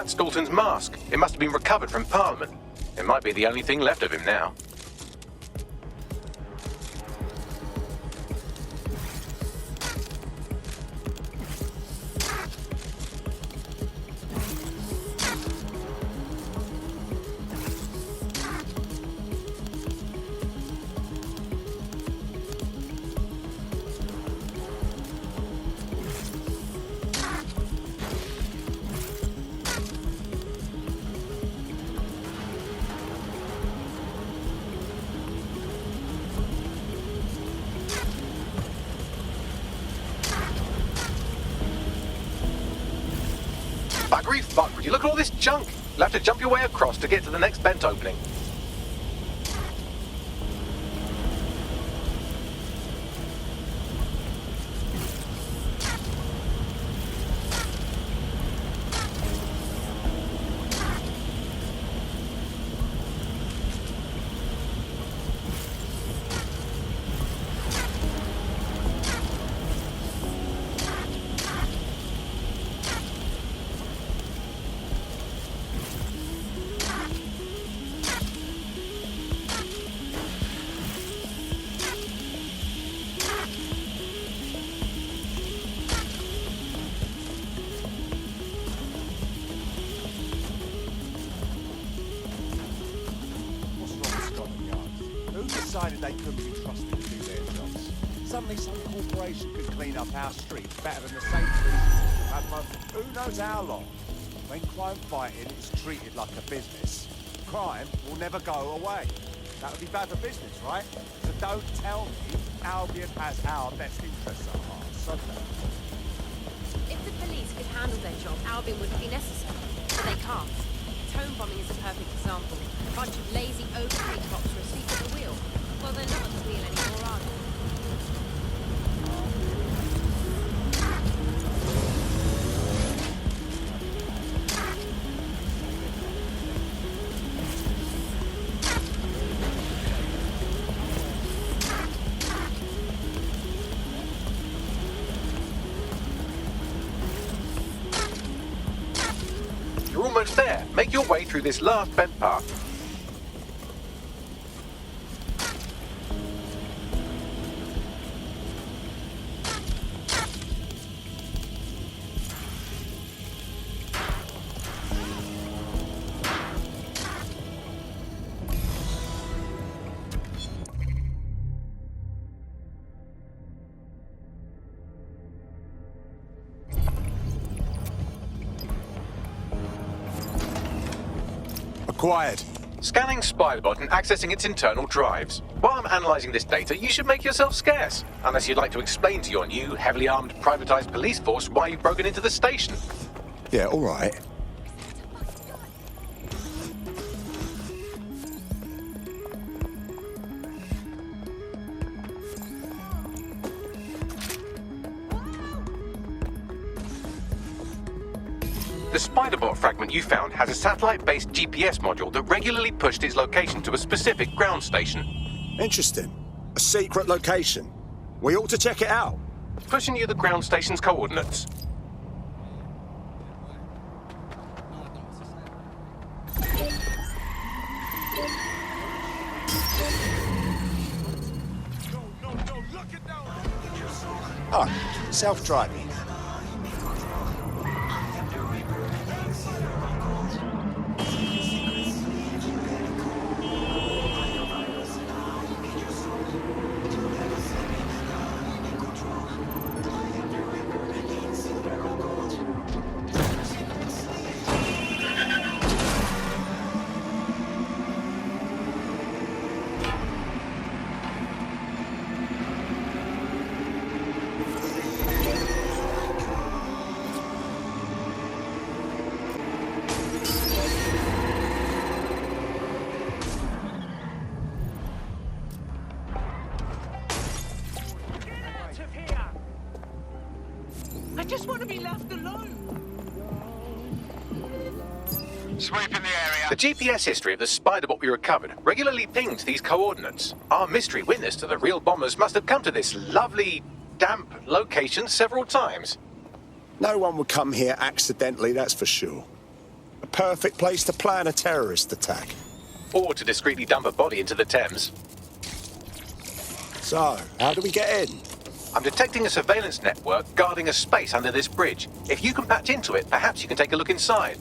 That's Dalton's mask. It must have been recovered from Parliament. It might be the only thing left of him now. Buggery fuck, would you look at all this junk? You'll have to jump your way across to get to the next vent opening. Decided they couldn't be trusted to do their jobs. Suddenly some corporation could clean up our streets better than the Sainsbury's had for who knows how long. When crime fighting is treated like a business, crime will never go away. That would be bad for business, right? So don't tell me Albion has our best interests at heart. So if the police could handle their job, Albion wouldn't be necessary. But they can't. Tone bombing is a perfect example. A bunch of lazy, overpaid cops are asleep at the wheel. Well, they're not at the wheel anymore, are they? You're almost there. Make your way through this last vent path. acquired. Scanning Spiderbot and accessing its internal drives. While I'm analysing this data, you should make yourself scarce. Unless you'd like to explain to your new, heavily armed, privatised police force why you've broken into the station. Yeah, all right. The Spiderbot fragment you found has a satellite-based GPS module that regularly pushed its location to a specific ground station. Interesting. A secret location. We ought to check it out. Pushing you the ground station's coordinates. Oh, self-driving. I just want to be left alone. Sweep in the area. The GPS history of the Spiderbot we recovered regularly pings these coordinates. Our mystery witness to the real bombers must have come to this lovely, damp location several times. No one would come here accidentally, that's for sure. A perfect place to plan a terrorist attack. Or to discreetly dump a body into the Thames. So, how do we get in? I'm detecting a surveillance network guarding a space under this bridge. If you can patch into it, perhaps you can take a look inside.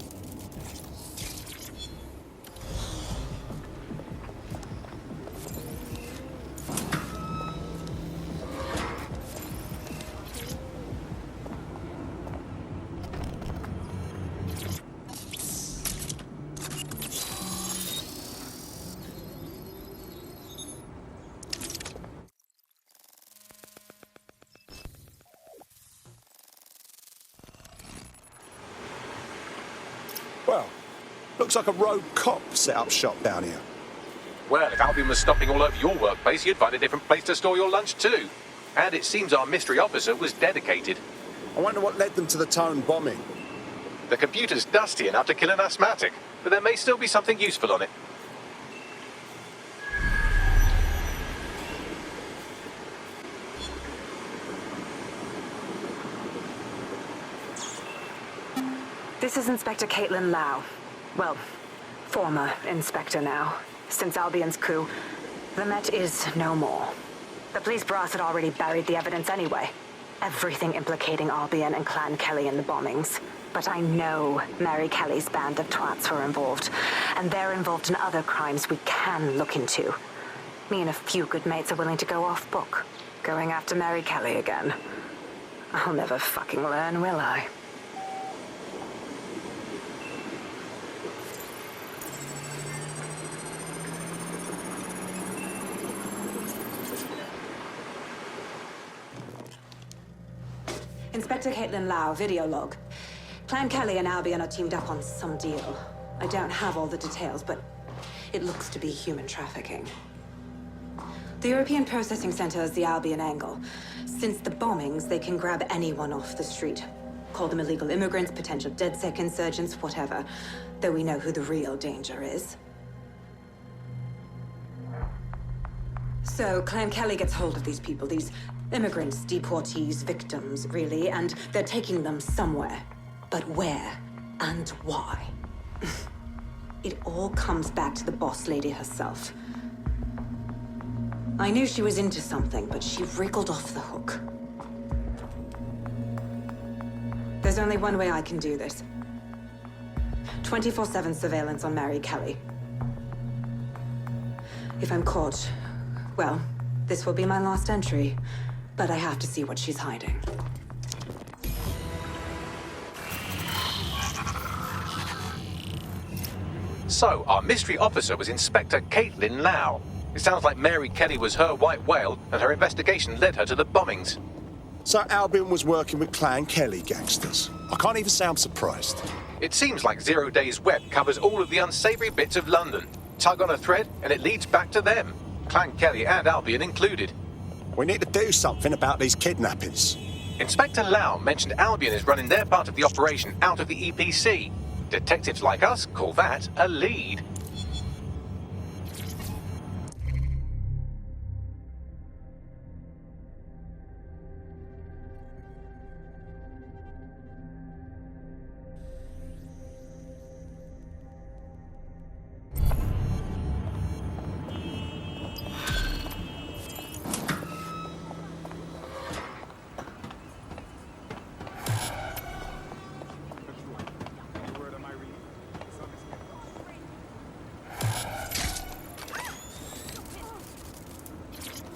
Well, looks like a rogue cop set up shop down here. Well, if Albion was stopping all over your workplace, you'd find a different place to store your lunch too. And it seems our mystery officer was dedicated. I wonder what led them to the Tone bombing. The computer's dusty enough to kill an asthmatic, but there may still be something useful on it. This is Inspector Caitlin Lau. Well, former Inspector now. Since Albion's coup, the Met is no more. The police brass had already buried the evidence anyway. Everything implicating Albion and Clan Kelly in the bombings. But I know Mary Kelly's band of twats were involved, and they're involved in other crimes we can look into. Me and a few good mates are willing to go off book, going after Mary Kelly again. I'll never fucking learn, will I? Inspector Caitlin Lau, video log. Clan Kelly and Albion are teamed up on some deal. I don't have all the details, but it looks to be human trafficking. The European Processing Center is the Albion angle. Since the bombings, they can grab anyone off the street. Call them illegal immigrants, potential DedSec insurgents, whatever. Though we know who the real danger is. So, Clan Kelly gets hold of these people, these immigrants, deportees, victims, really, and they're taking them somewhere. But where and why? It all comes back to the boss lady herself. I knew she was into something, but she wriggled off the hook. There's only one way I can do this. 24/7 surveillance on Mary Kelly. If I'm caught, well, this will be my last entry. But I have to see what she's hiding. So, our mystery officer was Inspector Caitlin Lau. It sounds like Mary Kelly was her white whale, and her investigation led her to the bombings. So Albion was working with Clan Kelly gangsters. I can't even say I'm surprised. It seems like Zero Days Web covers all of the unsavory bits of London. Tug on a thread, and it leads back to them. Clan Kelly and Albion included. We need to do something about these kidnappings. Inspector Lau mentioned Albion is running their part of the operation out of the EPC. Detectives like us call that a lead.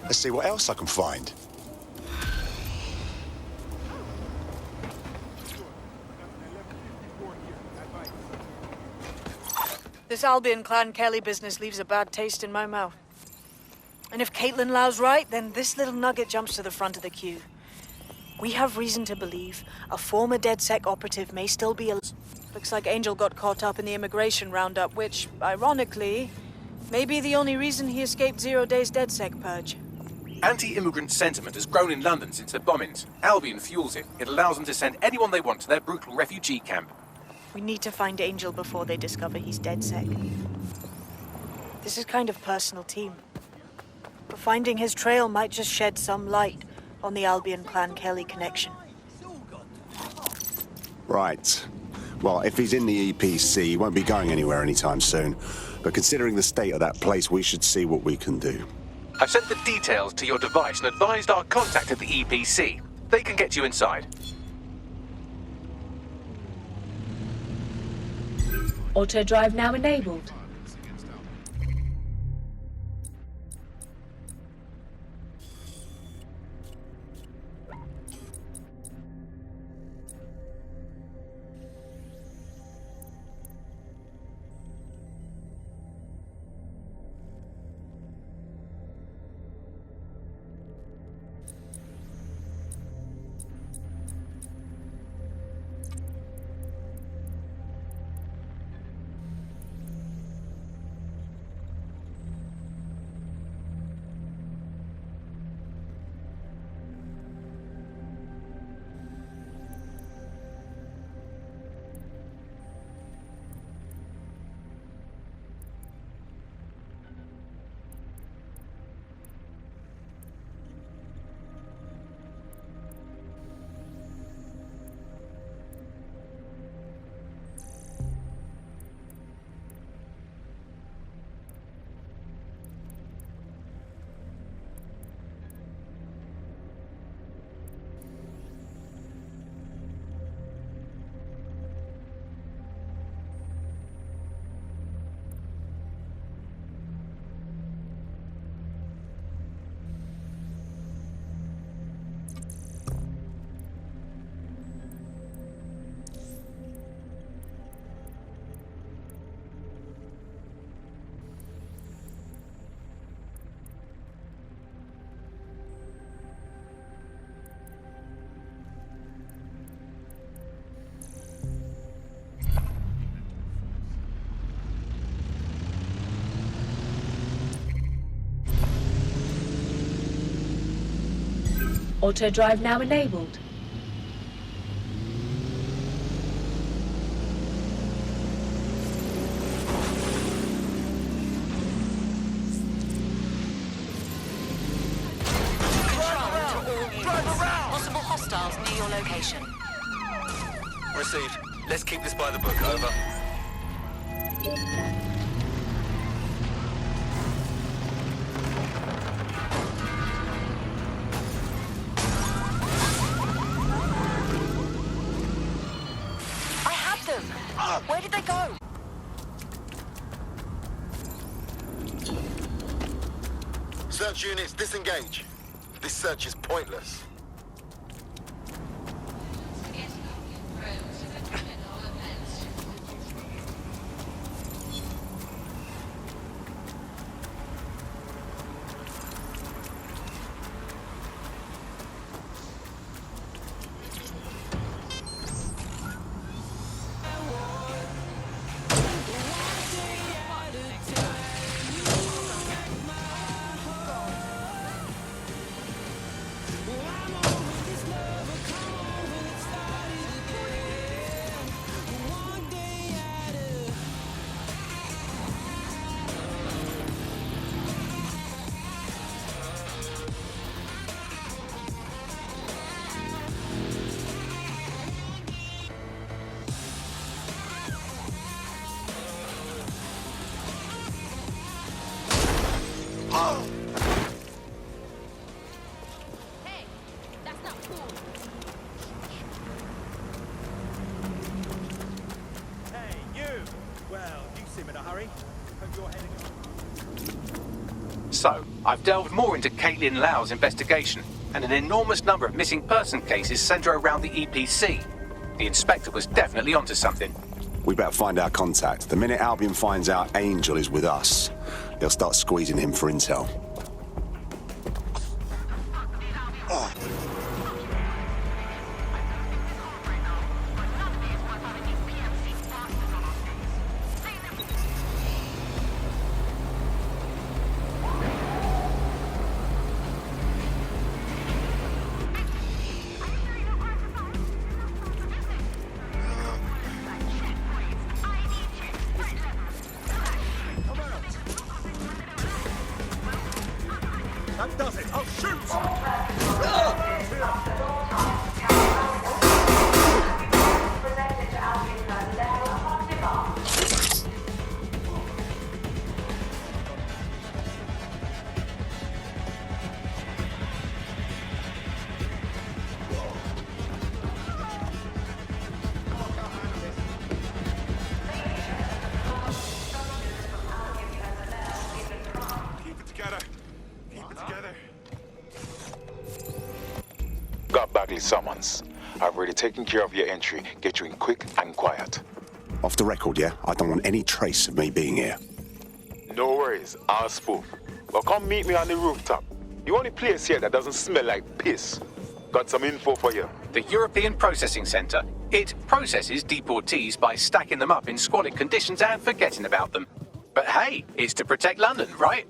Let's see what else I can find. This Albion Clan Kelly business leaves a bad taste in my mouth. And if Caitlin Lau's right, then this little nugget jumps to the front of the queue. We have reason to believe a former DedSec operative may still be alive. Looks like Angel got caught up in the immigration roundup, which, ironically, may be the only reason he escaped 0 Days DedSec purge. Anti-immigrant sentiment has grown in London since the bombings. Albion fuels it. It allows them to send anyone they want to their brutal refugee camp. We need to find Angel before they discover he's DedSec. This is kind of personal team. But finding his trail might just shed some light on the Albion Clan Kelly connection. Right. Well, if he's in the EPC, he won't be going anywhere anytime soon. But considering the state of that place, we should see what we can do. I've sent the details to your device and advised our contact at the EPC. They can get you inside. Auto drive now enabled. Auto drive now enabled. Possible hostiles near your location. Received. Let's keep this by the book. Over. I had them. Where did they go? Search units, disengage. This search is pointless. Hey, that's not cool. Hey, you! Well, you seem in a hurry. Hope you're heading on. So, I've delved more into Caitlin Lau's investigation, and an enormous number of missing person cases centre around the EPC. The inspector was definitely onto something. We better find our contact. The minute Albion finds out Angel is with us, he'll start squeezing him for intel. That does it. I'll shoot! together. Keep it together. Got Bagley summons. I've already taken care of your entry. Get you in quick and quiet. Off the record, yeah? I don't want any trace of me being here. No worries, I'll spoof. Well, come meet me on the rooftop. The only place here that doesn't smell like piss. Got some info for you. The European Processing Centre. It processes deportees by stacking them up in squalid conditions and forgetting about them. But hey, it's to protect London, right?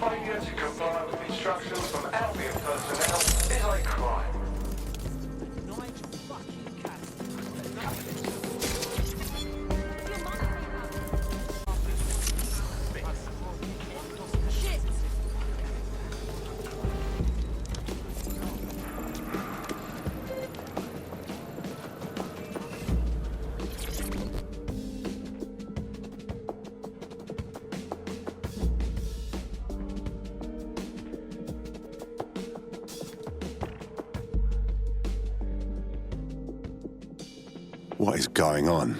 Failure to comply with instructions from Albion personnel is a crime. What is going on?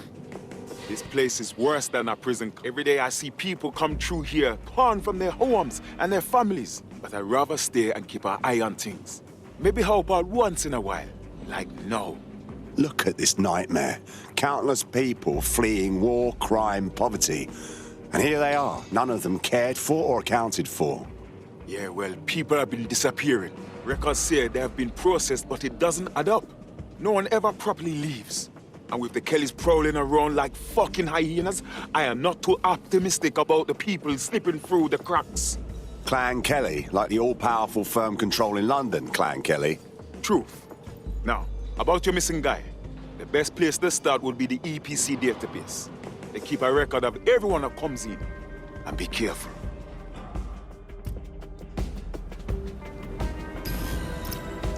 This place is worse than a prison. Every day I see people come through here, torn from their homes and their families. But I'd rather stay and keep an eye on things. Maybe help out once in a while. Like now. Look at this nightmare. Countless people fleeing war, crime, poverty. And here they are, none of them cared for or accounted for. Yeah, well, people have been disappearing. Records say they have been processed, but it doesn't add up. No one ever properly leaves. And with the Kellys prowling around like fucking hyenas, I am not too optimistic about the people slipping through the cracks. Clan Kelly, like the all-powerful firm controlling London, Clan Kelly. Truth. Now, about your missing guy. The best place to start would be the EPC database. They keep a record of everyone that comes in. And be careful.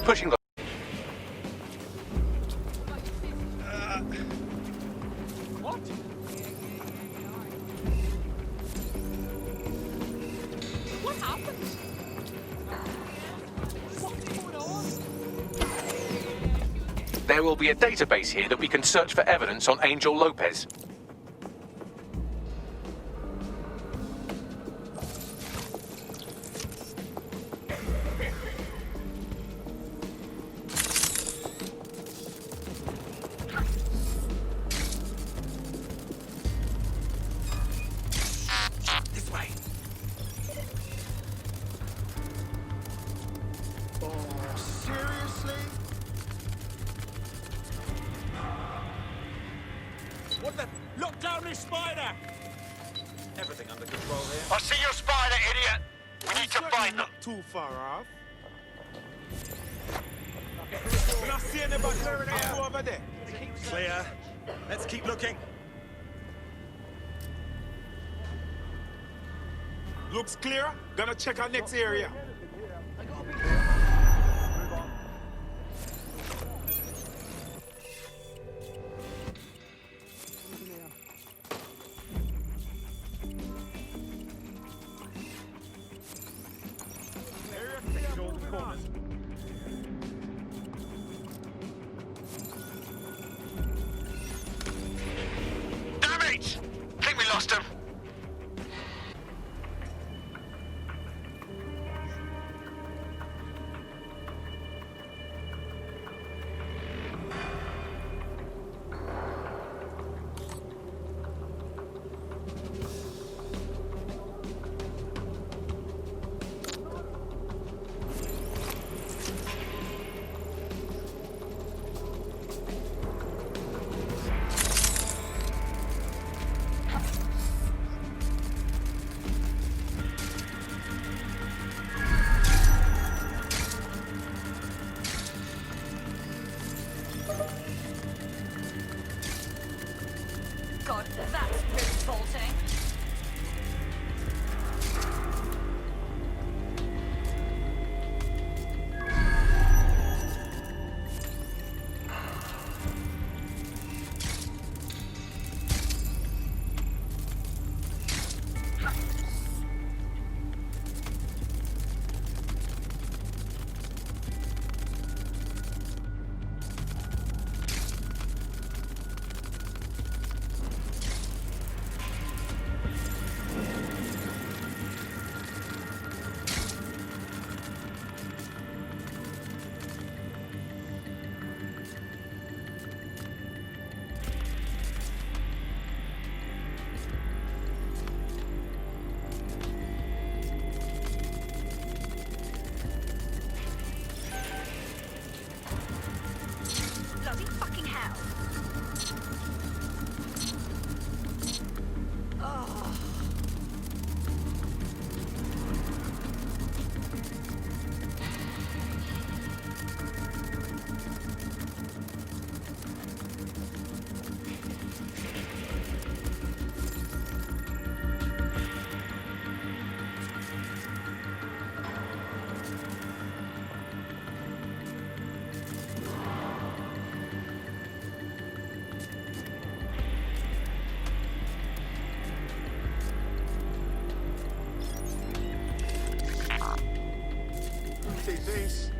Pushing the... What? What happened? What's going on? There will be a database here that we can search for evidence on Angel Lopez. What the? Look down this spider! Everything under control here. I see your spider, idiot! We need to find them. Not too far off. We're not seeing anybody over there. Clear. Let's keep looking. Looks clear. Gonna check our next area. Lost him. God, that's revolting. Bloody fucking hell. Oh. Keep these.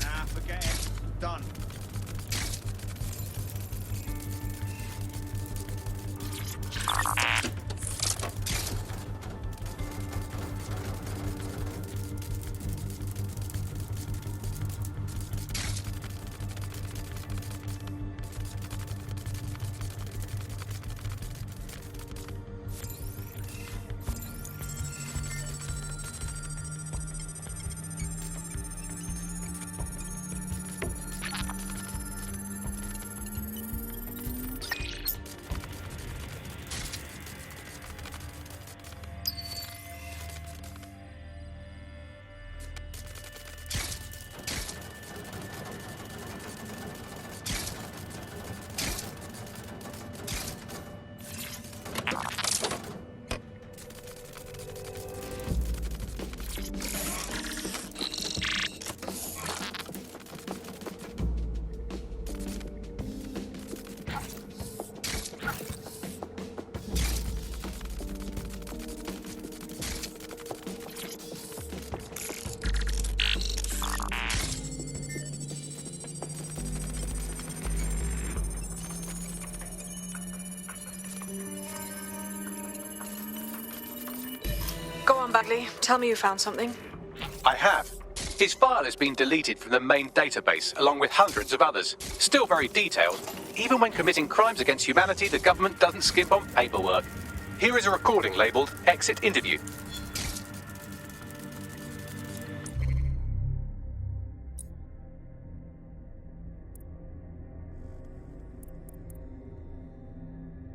Nah, forget it. Done. Go on, Bagley. Tell me you found something. I have. His file has been deleted from the main database, along with hundreds of others. Still very detailed. Even when committing crimes against humanity, the government doesn't skimp on paperwork. Here is a recording labeled Exit Interview.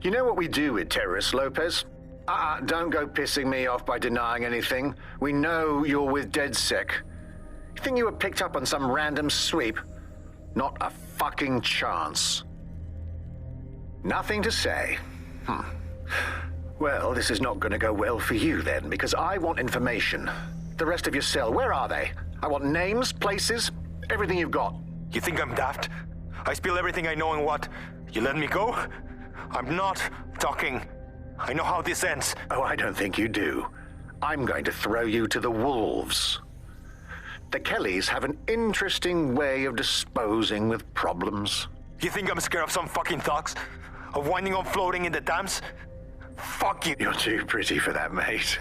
You know what we do with terrorists, Lopez? Don't go pissing me off by denying anything. We know you're with DedSec. You think you were picked up on some random sweep? Not a fucking chance. Nothing to say. Well, this is not going to go well for you then, because I want information. The rest of your cell, where are they? I want names, places, everything you've got. You think I'm daft? I spill everything I know and what? You let me go? I'm not talking. I know how this ends. Oh, I don't think you do. I'm going to throw you to the wolves. The Kellys have an interesting way of disposing with problems. You think I'm scared of some fucking thugs? Of winding up floating in the dams? Fuck you. You're too pretty for that, mate.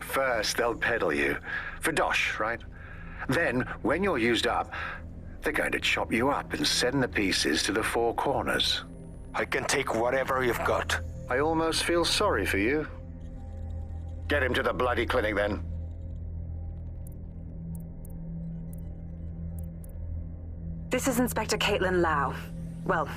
First, they'll peddle you. For dosh, right? Then, when you're used up, they're going to chop you up and send the pieces to the four corners. I can take whatever you've got. I almost feel sorry for you. Get him to the bloody clinic, then. This is Inspector Caitlin Lau. Well,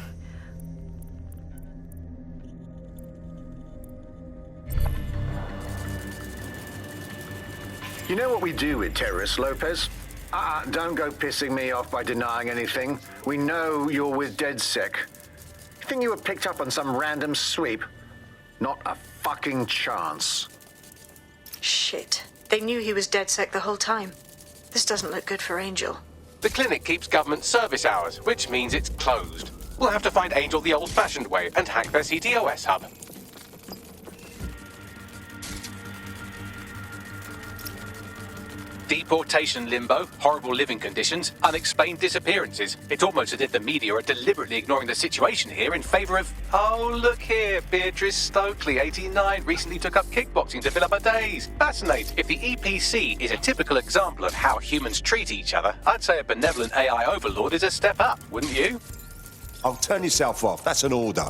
You know what we do with terrorists, Lopez? Don't go pissing me off by denying anything. We know you're with DedSec. You think you were picked up on some random sweep? Not a fucking chance. Shit. They knew he was DedSec the whole time. This doesn't look good for Angel. The clinic keeps government service hours, which means it's closed. We'll have to find Angel the old-fashioned way and hack their CTOS hub. Deportation limbo, horrible living conditions, unexplained disappearances. It's almost as if the media are deliberately ignoring the situation here in favor of... Oh, look here, Beatrice Stokely, 89, recently took up kickboxing to fill up her days. Fascinating. If the EPC is a typical example of how humans treat each other, I'd say a benevolent AI overlord is a step up, wouldn't you? Oh, turn yourself off. That's an order.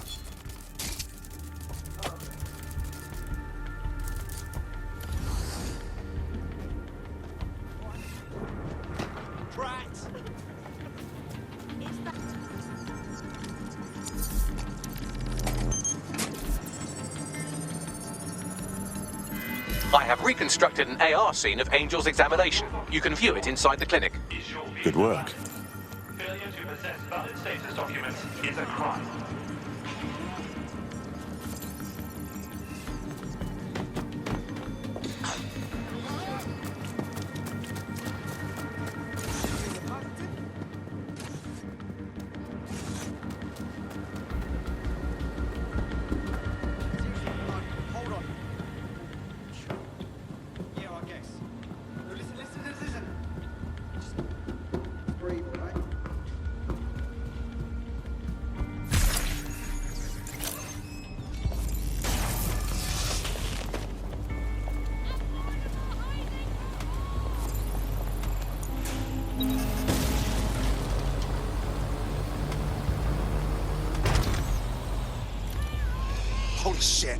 I have reconstructed an AR scene of Angel's examination. You can view it inside the clinic. Good work. Failure to possess valid status documents is a crime. Holy shit.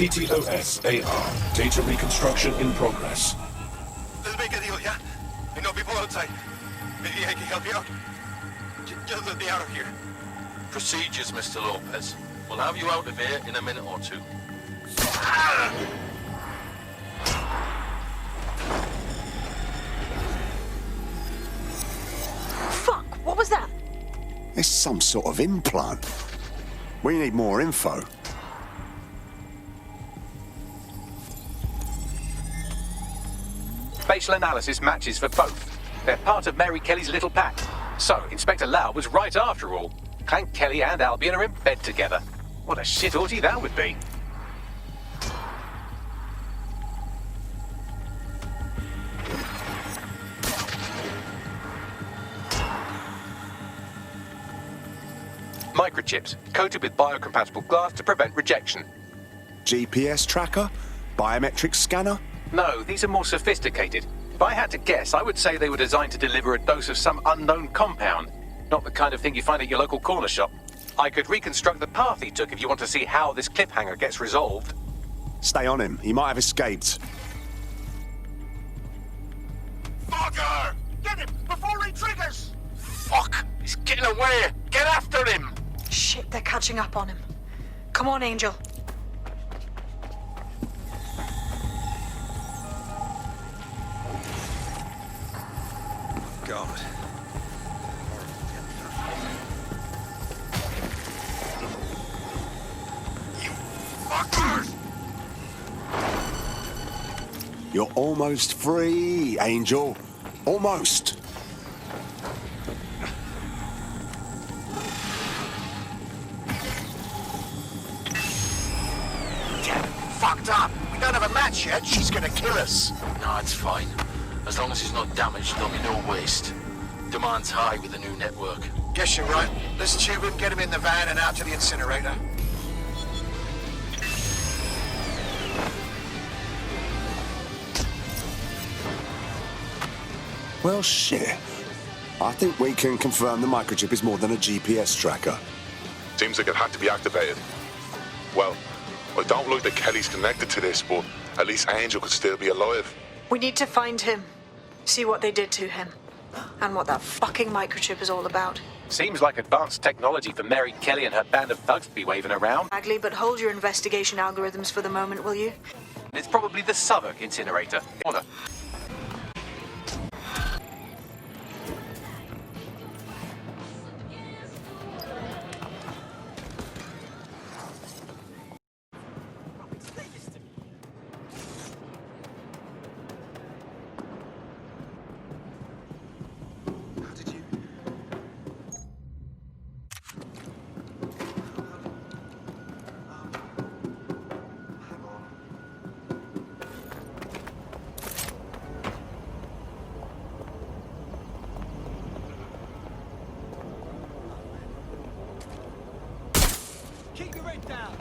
CTOS-AR. Data reconstruction in progress. Let's make a deal, yeah? I know people outside. Maybe I can help you out. Just let me out of here. Procedures, Mr. Lopez. We'll have you out of here in a minute or two. Fuck, what was that? It's some sort of implant. We need more info. Facial analysis matches for both. They're part of Mary Kelly's little pack. So, Inspector Lau was right after all. Clank Kelly and Albion are in bed together. What a shit orgy that would be. Microchips, coated with biocompatible glass to prevent rejection. GPS tracker? Biometric scanner? No, these are more sophisticated. If I had to guess, I would say they were designed to deliver a dose of some unknown compound. Not the kind of thing you find at your local corner shop. I could reconstruct the path he took if you want to see how this cliffhanger gets resolved. Stay on him. He might have escaped. Fucker! Get him before he triggers! Fuck! He's getting away! Get after him! Shit, they're catching up on him. Come on, Angel. God. You fuckers! You're almost free, Angel. Almost. Fucked up. We don't have a match yet. She's gonna kill us. No, it's fine. As long as he's not damaged, there'll be no waste. Demand's high with the new network. Guess you're right. Let's tube him, get him in the van and out to the incinerator. Well, shit. I think we can confirm the microchip is more than a GPS tracker. Seems like it had to be activated. Well, I don't like that Kelly's connected to this, but at least Angel could still be alive. We need to find him. See what they did to him. And what that fucking microchip is all about. Seems like advanced technology for Mary Kelly and her band of thugs to be waving around. Bagley, but hold your investigation algorithms for the moment, will you? It's probably the Southwark incinerator. Honor. Keep your head down.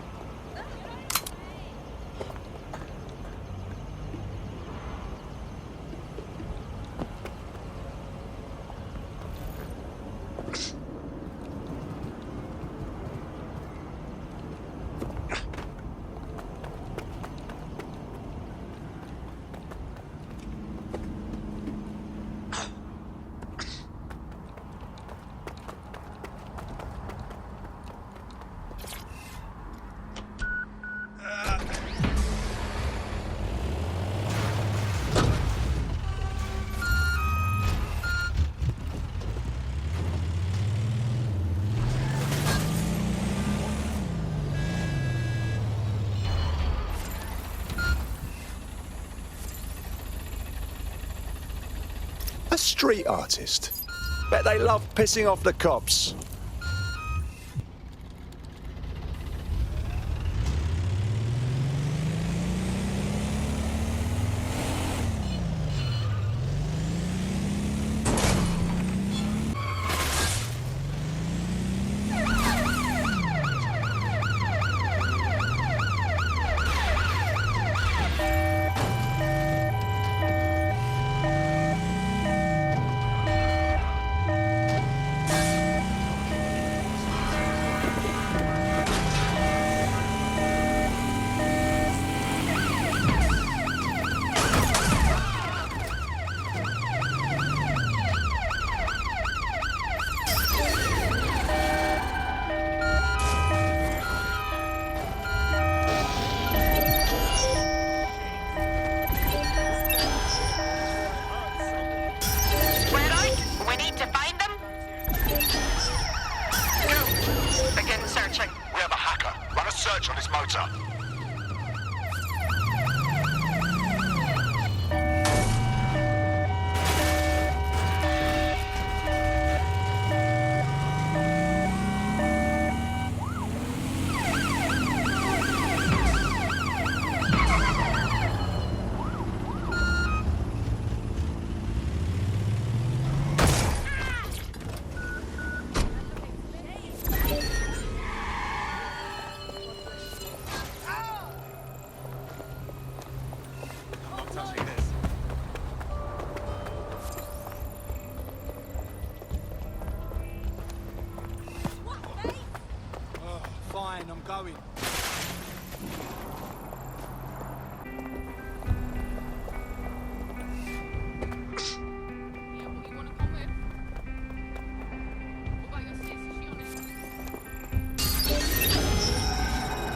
A street artist. Bet they love pissing off the cops. search on his motor. Fine, I'm going.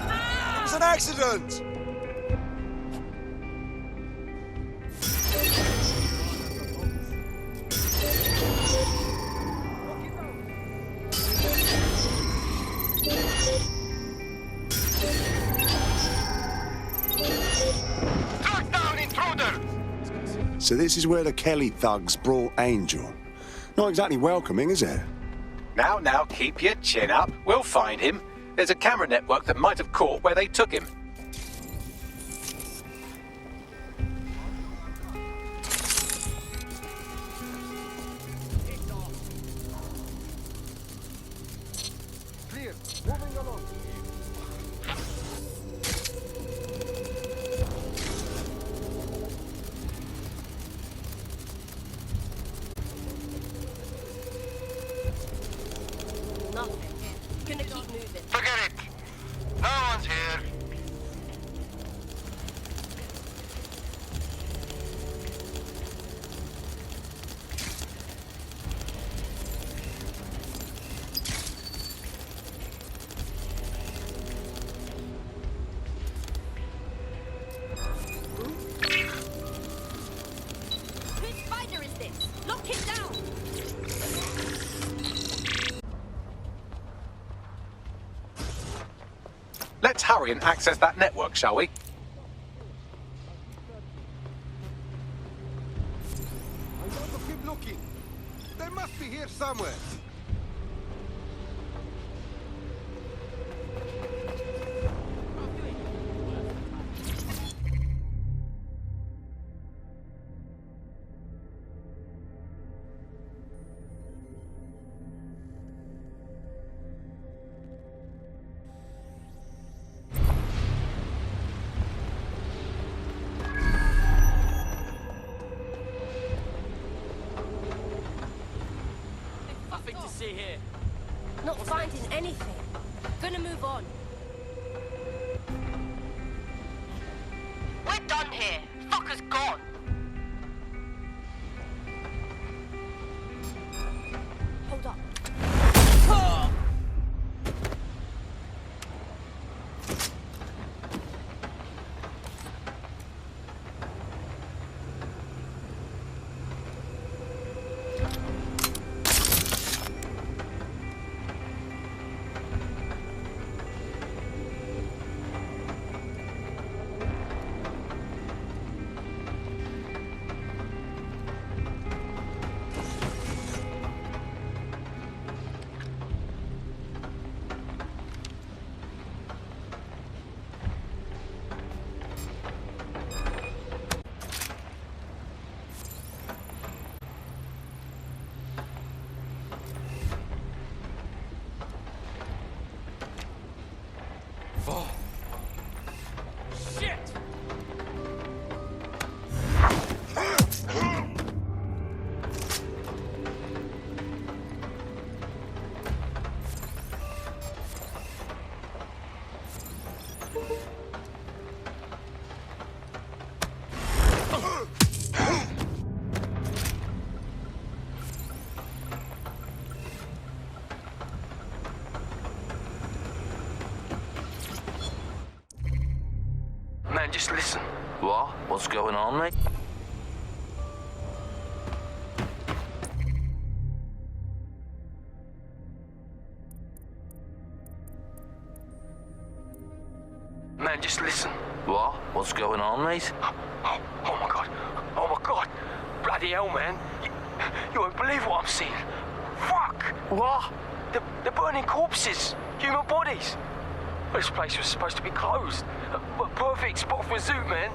It was an accident! So this is where the Kelly thugs brought Angel. Not exactly welcoming, is it? Now, keep your chin up. We'll find him. There's a camera network that might have caught where they took him. Clear. Moving along. Nothing. Gonna keep moving. Forget it. No one's here. Whose spider is this? Lock him down! Let's hurry and access that network, shall we? I'm going to keep looking. They must be here somewhere. Nothing to see here. Not finding anything. Gonna move on. We're done here. Fucker's gone. Hold up. Oh. Shit! Man, just listen. What? What's going on, mate? Just listen. What? What's going on, mate? Oh my god. Oh my god. Bloody hell, man. You won't believe what I'm seeing. Fuck! What? They're burning corpses. Human bodies. This place was supposed to be closed. A perfect spot for a zoo, man.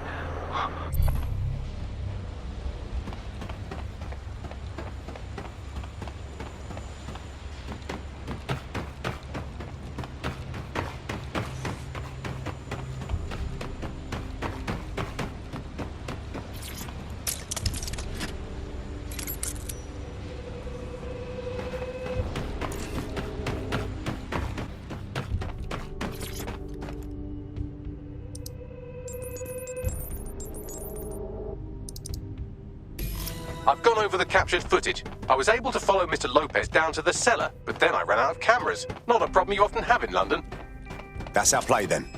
I've gone over the captured footage. I was able to follow Mr. Lopez down to the cellar, but then I ran out of cameras. Not a problem you often have in London. That's our play then.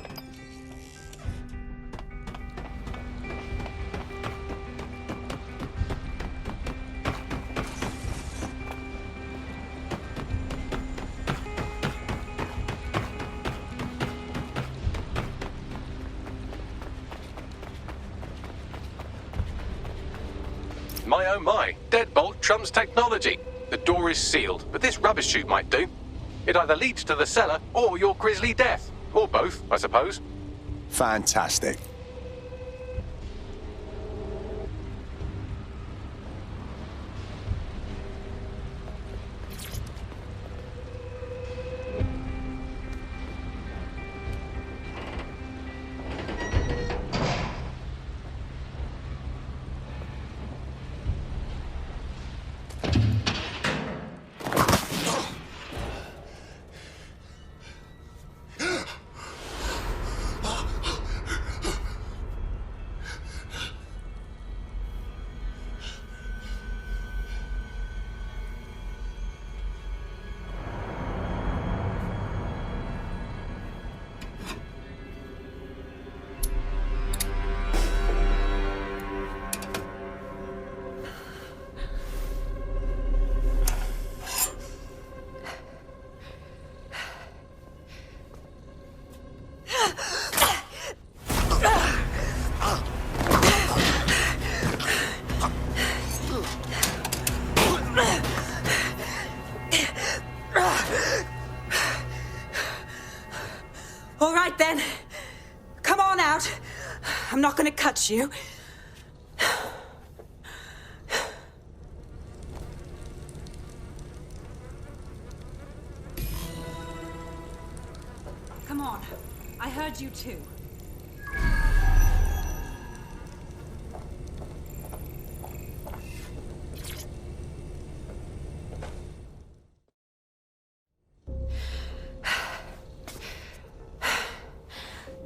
My oh my, deadbolt trumps technology. The door is sealed, but this rubbish chute might do. It either leads to the cellar or your grisly death. Or both, I suppose. Fantastic. All right, then. Come on out. I'm not gonna cut you. Come on. I heard you too.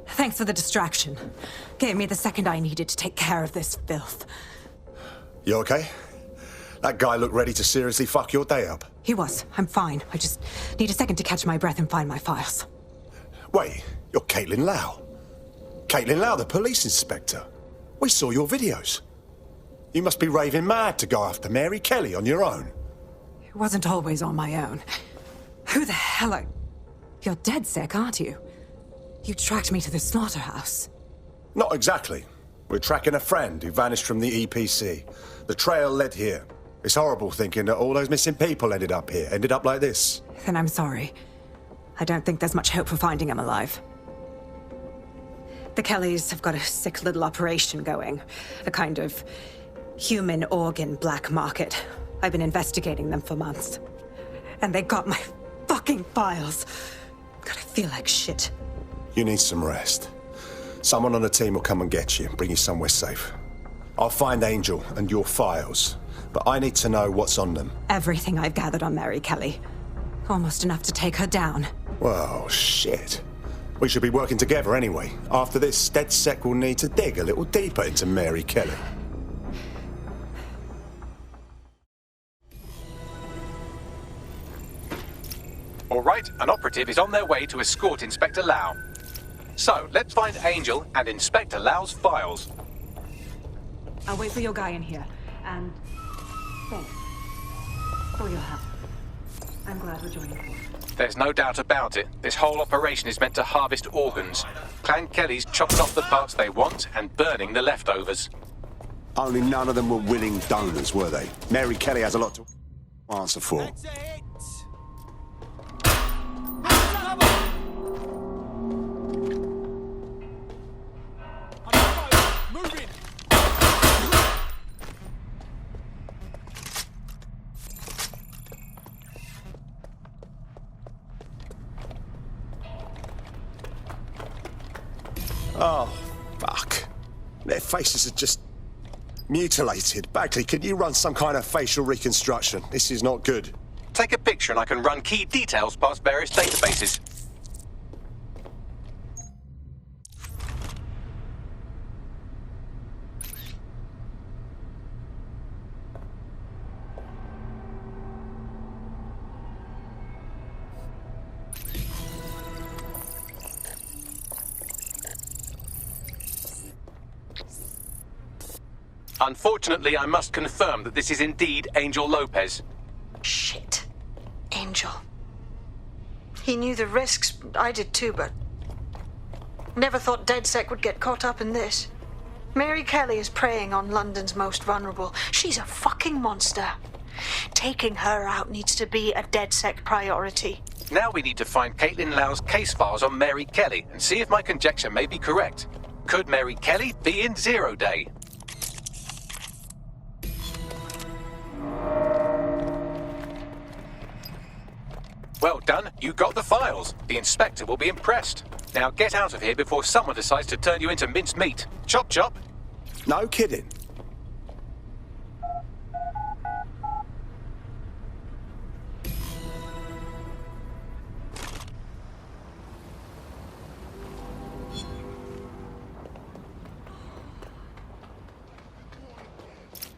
Thanks for the distraction. Gave me the second I needed to take care of this filth. You okay? That guy looked ready to seriously fuck your day up. He was. I'm fine. I just need a second to catch my breath and find my files. Wait, you're Caitlin Lau. Caitlin Lau, the police inspector. We saw your videos. You must be raving mad to go after Mary Kelly on your own. It wasn't always on my own. Who the hell are... You're dead sick, aren't you? You tracked me to the slaughterhouse. Not exactly. We're tracking a friend who vanished from the EPC. The trail led here. It's horrible thinking that all those missing people ended up here, ended up like this. Then I'm sorry. I don't think there's much hope for finding him alive. The Kellys have got a sick little operation going. A kind of human organ black market. I've been investigating them for months. And they got my fucking files. God, I feel like shit. You need some rest. Someone on the team will come and get you and bring you somewhere safe. I'll find Angel and your files, but I need to know what's on them. Everything I've gathered on Mary Kelly. Almost enough to take her down. Well, shit. We should be working together anyway. After this, DedSec will need to dig a little deeper into Mary Kelly. All right, an operative is on their way to escort Inspector Lau. So, let's find Angel and Inspector Lau's files. I'll wait for your guy in here. And thanks for your help. I'm going glad we're joining you. There's no doubt about it. This whole operation is meant to harvest organs. Clan Kelly's chopping off the parts they want and burning the leftovers. Only none of them were willing donors, were they? Mary Kelly has a lot to answer for. Oh, fuck. Their faces are just mutilated. Bagley, can you run some kind of facial reconstruction? This is not good. Take a picture and I can run key details past various databases. Unfortunately, I must confirm that this is indeed Angel Lopez. Shit. Angel. He knew the risks. I did too, but... never thought DedSec would get caught up in this. Mary Kelly is preying on London's most vulnerable. She's a fucking monster. Taking her out needs to be a DedSec priority. Now we need to find Caitlin Lau's case files on Mary Kelly and see if my conjecture may be correct. Could Mary Kelly be in Zero Day? Well done, you got the files. The inspector will be impressed. Now get out of here before someone decides to turn you into minced meat. Chop chop. No kidding.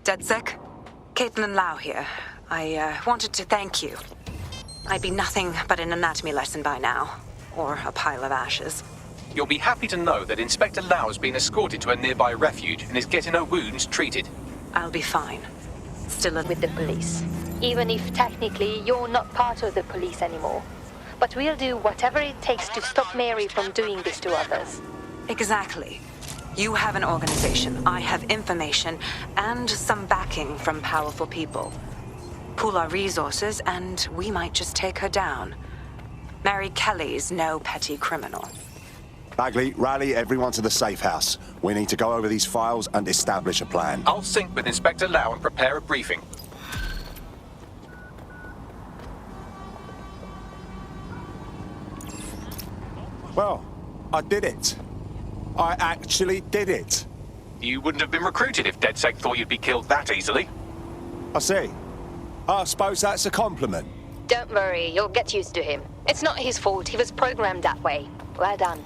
DedSec, Caitlin Lau here. I wanted to thank you. I'd be nothing but an anatomy lesson by now. Or a pile of ashes. You'll be happy to know that Inspector Lau has been escorted to a nearby refuge and is getting her wounds treated. I'll be fine. Still with the police. Even if technically you're not part of the police anymore. But we'll do whatever it takes to stop Mary from doing this to others. Exactly. You have an organization, I have information, and some backing from powerful people. Pool our resources, and we might just take her down. Mary Kelly's no petty criminal. Bagley, rally everyone to the safe house. We need to go over these files and establish a plan. I'll sync with Inspector Lau and prepare a briefing. Well, I did it. I actually did it. You wouldn't have been recruited if DedSec thought you'd be killed that easily. I see. I suppose that's a compliment. Don't worry, you'll get used to him. It's not his fault, he was programmed that way. Well done.